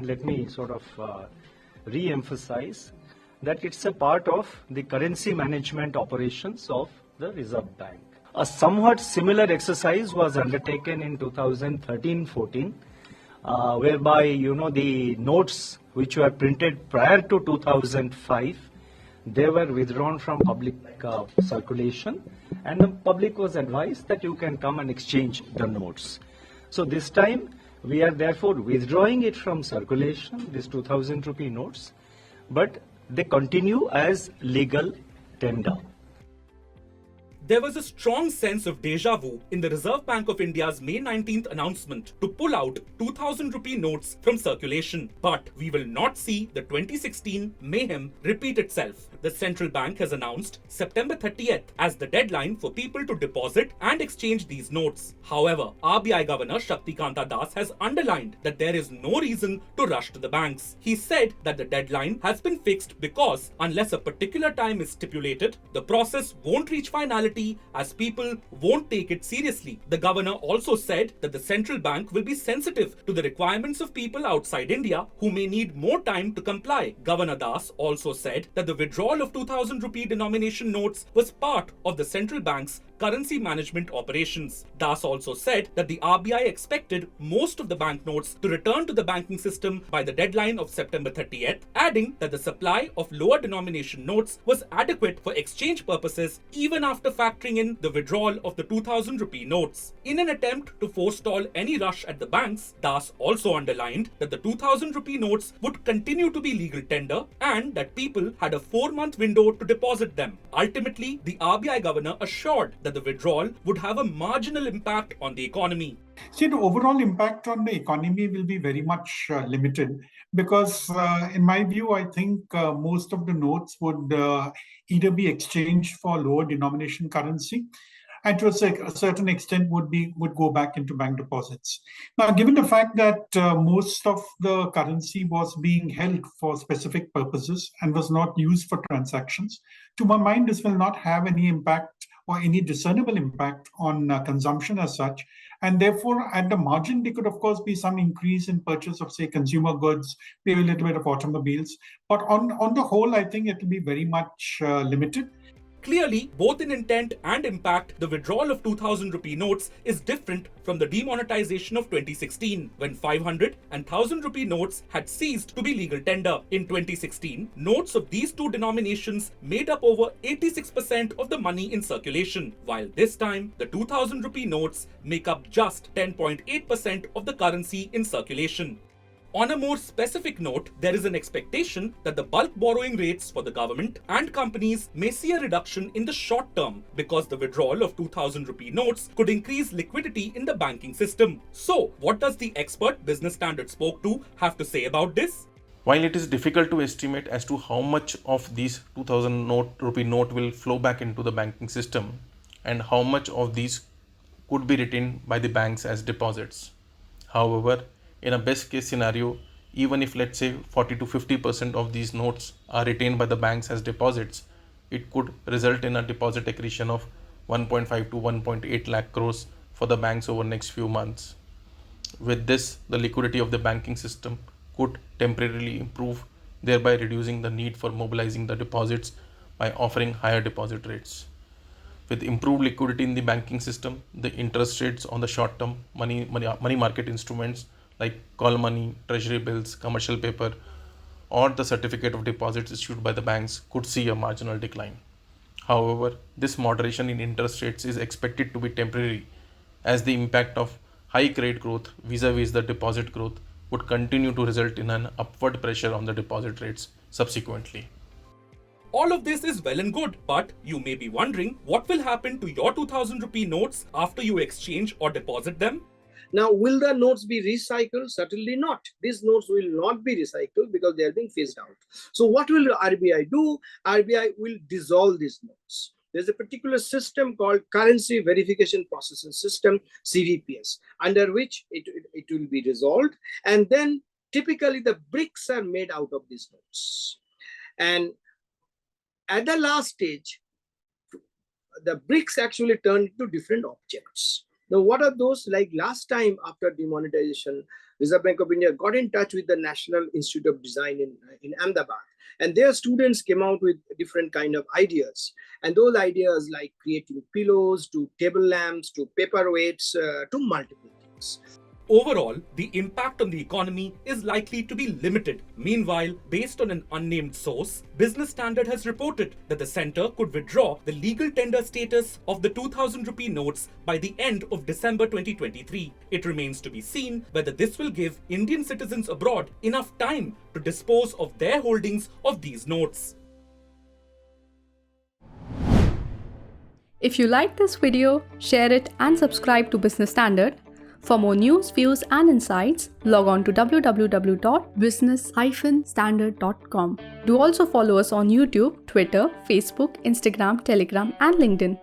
let me sort of re-emphasize that it's a part of the currency management operations of the Reserve Bank. A somewhat similar exercise was undertaken in 2013-14, whereby, the notes which were printed prior to 2005, they were withdrawn from public circulation, and the public was advised that you can come and exchange the notes. So this time, we are therefore withdrawing it from circulation, these 2,000 rupee notes, but they continue as legal tender. There was a strong sense of déjà vu in the Reserve Bank of India's May 19th announcement to pull out 2,000 rupee notes from circulation. But we will not see the 2016 mayhem repeat itself. The central bank has announced September 30th as the deadline for people to deposit and exchange these notes. However, RBI Governor Shaktikanta Das has underlined that there is no reason to rush to the banks. He said that the deadline has been fixed because unless a particular time is stipulated, the process won't reach finality as people won't take it seriously. The governor also said that the central bank will be sensitive to the requirements of people outside India who may need more time to comply. Governor Das also said that the withdrawal of 2,000 rupee denomination notes was part of the central bank's currency management operations. Das also said that the RBI expected most of the banknotes to return to the banking system by the deadline of September 30th, adding that the supply of lower denomination notes was adequate for exchange purposes even after factoring in the withdrawal of the 2,000 rupee notes. In an attempt to forestall any rush at the banks, Das also underlined that the 2,000 rupee notes would continue to be legal tender and that people had a 4-month window to deposit them. Ultimately, the RBI governor assured that the withdrawal would have a marginal impact on the economy. See, the overall impact on the economy will be very much limited because, in my view, I think most of the notes would either be exchanged for lower denomination currency, and to a certain extent would go back into bank deposits. Now, given the fact that most of the currency was being held for specific purposes and was not used for transactions, to my mind, this will not have any impact or any discernible impact on consumption as such. And therefore, at the margin, there could, of course, be some increase in purchase of, say, consumer goods, maybe a little bit of automobiles. But on the whole, I think it will be very much limited. Clearly, both in intent and impact, the withdrawal of 2,000 rupee notes is different from the demonetization of 2016, when 500 and 1,000 rupee notes had ceased to be legal tender. In 2016, notes of these two denominations made up over 86% of the money in circulation, while this time, the 2,000 rupee notes make up just 10.8% of the currency in circulation. On a more specific note, there is an expectation that the bulk borrowing rates for the government and companies may see a reduction in the short term because the withdrawal of 2,000 rupee notes could increase liquidity in the banking system. So, what does the expert Business Standard spoke to have to say about this? While it is difficult to estimate as to how much of these 2,000 rupee note will flow back into the banking system and how much of these could be retained by the banks as deposits. However, in a best case scenario, even if let's say 40 to 50% of these notes are retained by the banks as deposits, it could result in a deposit accretion of 1.5 to 1.8 lakh crores for the banks over next few months. With this, the liquidity of the banking system could temporarily improve, thereby reducing the need for mobilizing the deposits by offering higher deposit rates. With improved liquidity in the banking system, the interest rates on the short-term money market instruments like call money, treasury bills, commercial paper, or the certificate of deposits issued by the banks could see a marginal decline. However, this moderation in interest rates is expected to be temporary, as the impact of high credit growth vis-a-vis the deposit growth would continue to result in an upward pressure on the deposit rates subsequently. All of this is well and good, but you may be wondering what will happen to your 2,000 rupee notes after you exchange or deposit them? Now, will the notes be recycled? Certainly not. These notes will not be recycled because they are being phased out. So what will the RBI do? RBI will dissolve these notes. There's a particular system called Currency Verification Processing System, CVPS, under which it will be resolved. And then typically the bricks are made out of these notes. And at the last stage, the bricks actually turn into different objects. Now, what are those? Like last time after demonetization, Reserve Bank of India got in touch with the National Institute of Design in Ahmedabad. And their students came out with different kind of ideas. And those ideas like creating pillows, to table lamps, to paperweights, to multiple things. Overall, the impact on the economy is likely to be limited. Meanwhile, based on an unnamed source, Business Standard has reported that the centre could withdraw the legal tender status of the 2000 rupee notes by the end of December 2023. It remains to be seen whether this will give Indian citizens abroad enough time to dispose of their holdings of these notes. If you like this video, share it and subscribe to Business Standard. For more news, views and insights, log on to www.business-standard.com. Do also follow us on YouTube, Twitter, Facebook, Instagram, Telegram and LinkedIn.